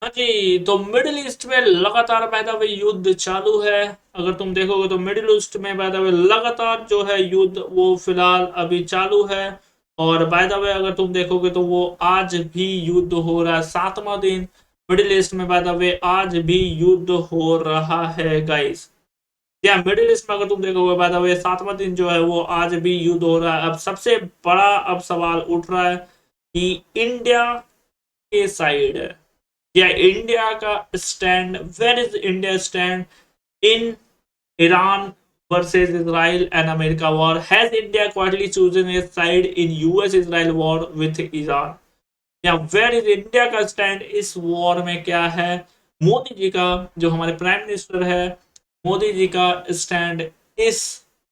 हाँ जी, तो middle east में लगातार बाय द वे युद्ध चालू है। अगर तुम देखोगे तो मिडिल ईस्ट में बाय द वे लगातार जो है युद्ध वो फिलहाल अभी चालू है। और बाय द वे अगर तुम देखोगे तो वो आज भी युद्ध हो रहा है, 7वां दिन मिडिल ईस्ट में बाय द वे आज भी युद्ध हो रहा है गाइस। या मिडिल ईस्ट में अगर तुम देखोगे बाय द वे 7वां दिन जो है वो आज भी युद्ध हो रहा है। अब सबसे बड़ा अब सवाल उठ रहा है कि इंडिया के साइड है या इंडिया का stand, where is India stand in Iran versus Israel and America war? Has India quietly chosen a side in US-Israel war with Iran? या वेर इज इंडिया का स्टैंड इस वॉर में क्या है? मोदी जी का, जो हमारे प्राइम मिनिस्टर है, मोदी जी का स्टैंड इस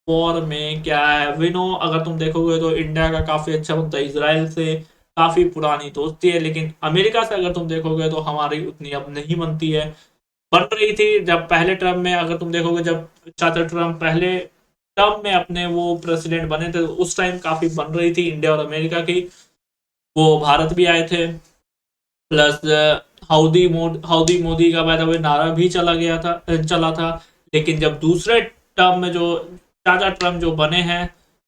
वॉर में क्या है? विनो, अगर तुम देखोगे तो इंडिया का काफी अच्छा बनता है, इसराइल से काफी पुरानी दोस्ती है, लेकिन अमेरिका से अगर तुम देखोगे तो हमारी उतनी अब नहीं बनती है। बन रही थी जब पहले टर्म में, अगर तुम देखोगे जब चाचा ट्रम्प पहले टर्म में अपने वो प्रेसिडेंट बने थे, तो उस टाइम काफी बन रही थी इंडिया और अमेरिका की। वो भारत भी आए थे, प्लस हाउदी मोदी का बाय द वे नारा भी चला था। लेकिन जब दूसरे टर्म में जो चाचा ट्रम्प जो बने हैं,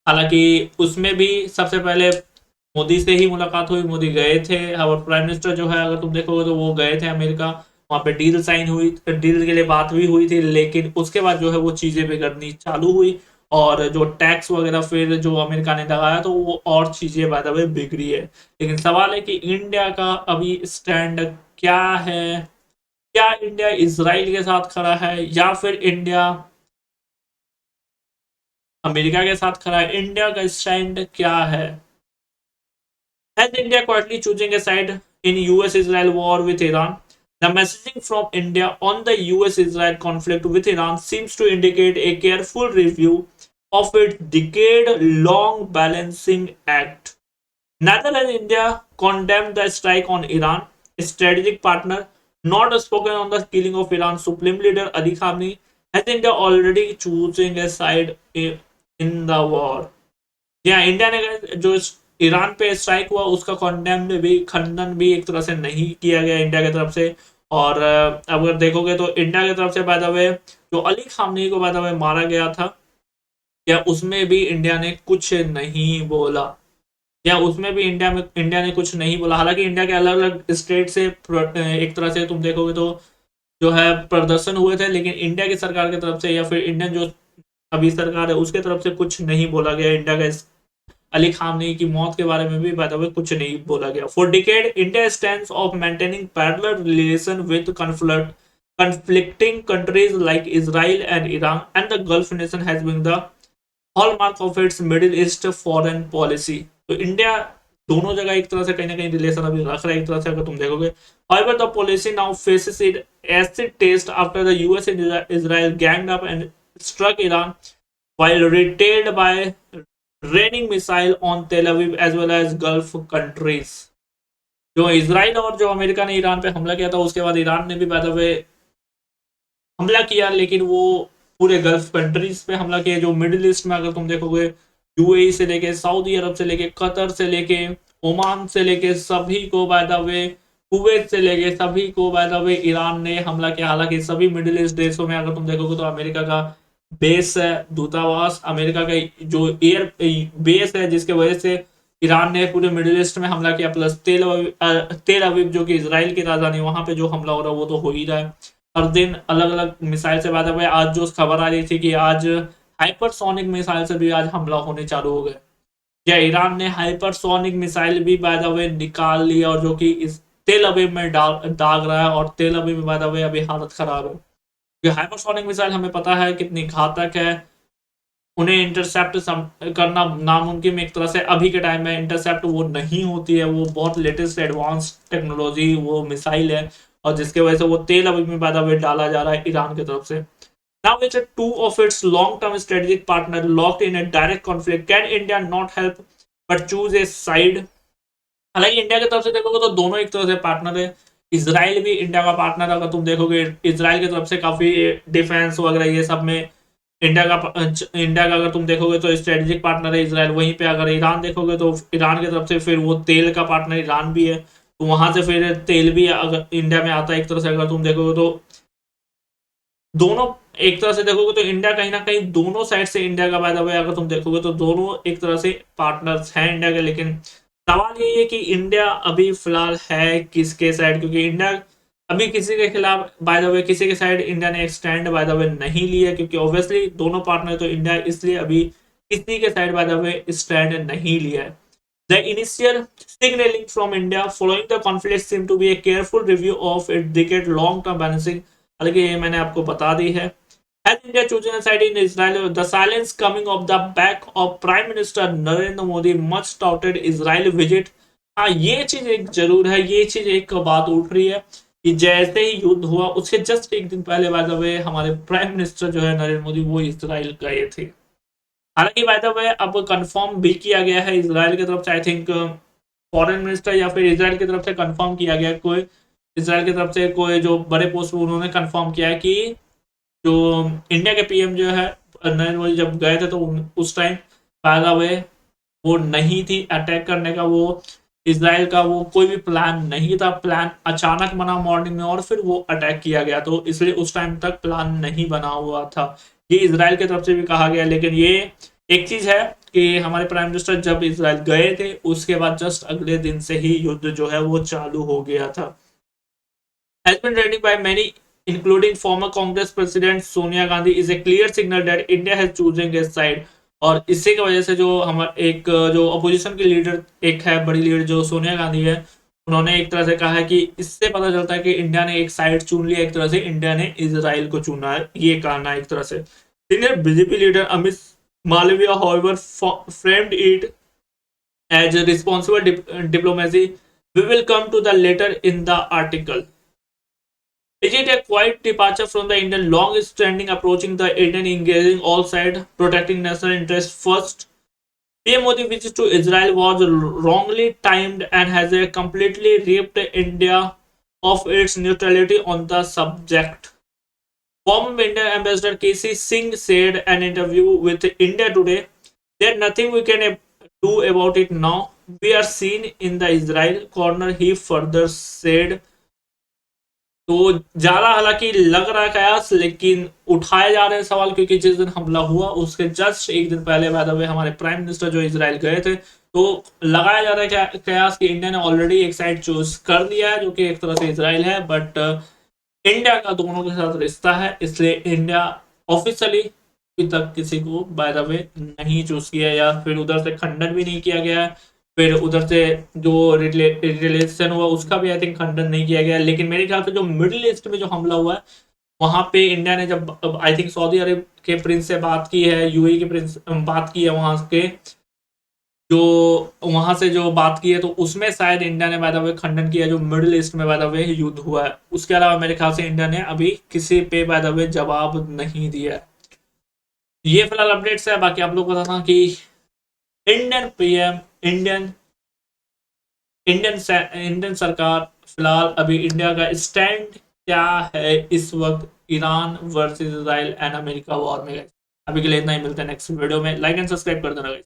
हालांकि उसमें भी सबसे पहले मोदी से ही मुलाकात हुई, मोदी गए थे, और प्राइम मिनिस्टर जो है अगर तुम देखोगे तो वो गए थे अमेरिका, वहां पे डील साइन हुई, डील के लिए बात भी हुई थी, लेकिन उसके बाद जो है वो चीजें बिगड़नी चालू हुई। और जो टैक्स वगैरह फिर जो अमेरिका ने लगाया तो वो और चीजें बाय द वे बिगड़ी है। लेकिन सवाल है कि इंडिया का अभी स्टैंड क्या है? क्या इंडिया इसराइल के साथ खड़ा है या फिर इंडिया अमेरिका के साथ खड़ा है? इंडिया का स्टैंड क्या है? Has India quietly choosing a side in US-Israel war with Iran? The messaging from India on the US-Israel conflict with Iran seems to indicate a careful review of its decade-long balancing act. Neither has India condemned the strike on Iran, a strategic partner, nor spoken on the killing of Iran's supreme leader Ali Khamenei. Has India already choosing a side in the war? या India ने जो Iran पे strike हुआ उसका कॉन्डेम भी, खंडन भी एक तरह से नहीं किया गया इंडिया की तरफ से। और अगर देखोगे तो इंडिया की तरफ से बाय द वे जो अली खामनी को बाय द वे मारा गया था, या उसमें भी इंडिया ने कुछ नहीं बोला, या उसमें भी इंडिया ने कुछ नहीं बोला। हालांकि इंडिया के अलग अलग स्टेट से एक तरह से तुम देखोगे तो जो है प्रदर्शन हुए थे, लेकिन इंडिया की सरकार की तरफ से या फिर इंडियन जो अभी सरकार है उसके तरफ से कुछ नहीं बोला गया इंडिया का अली खामनी की मौत के बारे में भी बाय द वे कुछ नहीं बोला गया। For decade India stands of maintaining parallel relation with conflicting countries like Israel and Iran, and the Gulf nation has been the hallmark of its Middle East foreign policy. तो India दोनों जगह एक तरह से कहीं ना कहीं रिलेशन अभी रख रहा है एक तरह से अगर तुम देखोगे। However, the policy now faces its acid test after the US and Israel ganged up and struck Iran while retailed by raining missile on Tel Aviv as well as gulf countries. जो Israel और जो America ने Iran पे हमला किया था उसके बाद ईरान ने भी बाय द वे हमला किया, लेकिन वो पूरे गल्फ कंट्रीज पे हमला किया। जो मिडिल ईस्ट में अगर तुम देखोगे यूएई से लेके सऊदी अरब से लेके कतर से लेके ओमान से लेके सभी को बाय द वे, कुवैत से लेके सभी को बाय द वे ईरान ने हमला किया। हालांकि सभी मिडिल ईस्ट देशों में अगर तुम देखोगे तो अमेरिका का बेस है, दूतावास, अमेरिका का जो एयर बेस है, जिसके वजह से ईरान ने पूरे मिडिल ईस्ट में हमला किया। प्लस तेल अवीव जो कि इसराइल की राजधानी, वहां पे जो हमला हो रहा है वो तो हो ही रहा है हर दिन अलग अलग मिसाइल से। बात है आज जो खबर आ रही थी कि आज हाइपरसोनिक मिसाइल से भी आज हमला होने चालू हो गए, या ईरान ने हाइपरसोनिक मिसाइल भी बाय द वे निकाल लिया, और जो कि इस तेल अवीव में दाग रहा है, और तेल अवीव में बाय द वे अभी हालत खराब है। हाइपरसोनिक मिसाइल हमें पता है कितनी घातक है, उन्हें इंटरसेप्ट करना नामुमकिन में एक तरह से। अभी के टाइम में इंटरसेप्ट वो नहीं होती है, वो बहुत लेटेस्ट एडवांस टेक्नोलॉजी वो मिसाइल है, और जिसके वजह से वो तेल अभी में पैदा हुए डाला जा रहा है ईरान की तरफ से। Now with two of its long-term strategic partner locked in a direct conflict, can India not help but choose a side? हालांकि इंडिया की तरफ से देखोगे तो दोनों एक तरह से पार्टनर है। इसराइल भी इंडिया का पार्टनर, अगर तुम देखोगे इसराइल की तरफ से काफी डिफेंस वगैरह ये सब में इंडिया का अगर तुम देखोगे तो स्ट्रेटेजिक पार्टनर है इसराइल। वहीं पे अगर ईरान देखोगे तो ईरान की तरफ से फिर वो तेल का पार्टनर ईरान भी है। तो वहां से फिर तेल भी अगर इंडिया में आता है एक तरह से, अगर तुम देखोगे तो दोनों, एक तरह से देखोगे तो इंडिया कहीं ना कहीं दोनों साइड से इंडिया का फायदा हुआ है। अगर तुम देखोगे तो दोनों एक तरह से पार्टनर्स हैं इंडिया के, लेकिन सवाल ये है कि इंडिया अभी फिलहाल है किसके साइड, क्योंकि इंडिया अभी किसी के खिलाफ बाय द वे, किसी के साइड इंडिया ने एक स्टैंड बाय द वे नहीं लिया, क्योंकि ऑब्वियसली दोनों पार्टनर तो इंडिया, इसलिए अभी किसी के side by the way stand नहीं लिया है। The initial signaling from India following the conflict seemed to be a careful review of its decade-long-term balancing. हालांकि ये मैंने आपको बता दी है। Has India chosen a side in Israel? The silence coming off the back of Prime Minister Narendra Modi much touted Israel visit. हाँ, ये चीज एक जरूर है, ये चीज एक बात उठ रही है कि जैसे ही युद्ध हुआ उसके जस्ट एक दिन पहले बाय द वे हमारे प्राइम मिनिस्टर जो है नरेंद्र मोदी वो इसराइल गए थे। हालांकि बाय द वे अब कंफर्म भी किया गया है इसराइल की तरफ से, आई थिंक फॉरेन मिनिस्टर या फिर इसराइल की तरफ से कंफर्म किया गया है, कोई इसराइल की तरफ से कोई जो बड़े पोस्ट पर उन्होंने कंफर्म किया है कि जो इंडिया के पीएम जो है नरेंद्र मोदी जब गए थे तो उस टाइम बाय द वे वो नहीं थी अटैक करने का, वो इसराइल का वो कोई भी प्लान नहीं था, प्लान अचानक बना मॉर्निंग में और फिर वो अटैक किया गया, तो इसलिए उस टाइम तक प्लान नहीं बना हुआ था। ये इसराइल की तरफ से भी कहा गया। लेकिन ये एक चीज है कि हमारे प्राइम मिनिस्टर जब इसराइल गए थे उसके बाद जस्ट अगले दिन से ही युद्ध जो है वो चालू हो गया था। Has been rated by many including former Congress President Sonia Gandhi is a clear signal that India has choosing a side। और इसी की वजह से जो हमारे एक जो अपोजिशन की लीडर एक है बड़ी लीडर जो सोनिया गांधी है, उन्होंने एक तरह से कहा है कि इससे पता चलता है कि इंडिया ने एक साइड चुन लिया, एक तरह से इंडिया ने इसराइल को चुना है, ये कहना है एक तरह से। Senior BJP leader Amit Malviya however framed it as a responsible diplomacy. We will come to the later in the article. Is it a quiet departure from the Indian long-standing approaching the Indian engaging all sides, protecting national interest first? PM Modi visit to Israel was wrongly timed and has completely ripped India of its neutrality on the subject. Former Indian Ambassador KC Singh said in an interview with India Today, "There's nothing we can do about it now. We are seen in the Israel corner," he further said. तो ज्यादा हालांकि लग रहा है कयास, लेकिन उठाए जा रहे हैं सवाल, क्योंकि जिस दिन हमला हुआ उसके जस्ट एक दिन पहले बाय द वे हमारे प्राइम मिनिस्टर जो इसराइल गए थे, तो लगाया जा रहा है कयास कि इंडिया ने ऑलरेडी एक साइड चूज कर दिया है जो कि एक तरह से इसराइल है, बट इंडिया का दोनों के साथ रिश्ता है, इसलिए इंडिया ऑफिशियली अभी तक किसी को बाय द वे नहीं चूज किया या फिर उधर से खंडन भी नहीं किया गया है, फिर उधर से जो रिलेशन हुआ उसका भी आई थिंक खंडन नहीं किया गया। लेकिन मेरे ख्याल से जो मिडिल ईस्ट में जो हमला हुआ है वहां पे इंडिया ने जब आई थिंक सऊदी अरब के प्रिंस से बात की है, यूएई के प्रिंस बात की है वहां के, जो वहां से जो बात की है तो उसमें शायद इंडिया ने बाय द वे खंडन किया जो मिडिल ईस्ट में बाय द वे युद्ध हुआ है। उसके अलावा मेरे ख्याल से इंडिया ने अभी किसी पे बाय द वे जवाब नहीं दिया है। ये फिलहाल अपडेट्स है, बाकी आप लोग बताना कि इंडियन पीएम इंडियन इंडियन सरकार फिलहाल अभी इंडिया का स्टैंड क्या है इस वक्त Iran versus Israel and America war में। अभी के लिए इतना ही, मिलते हैं नेक्स्ट वीडियो में। लाइक एंड सब्सक्राइब कर देना।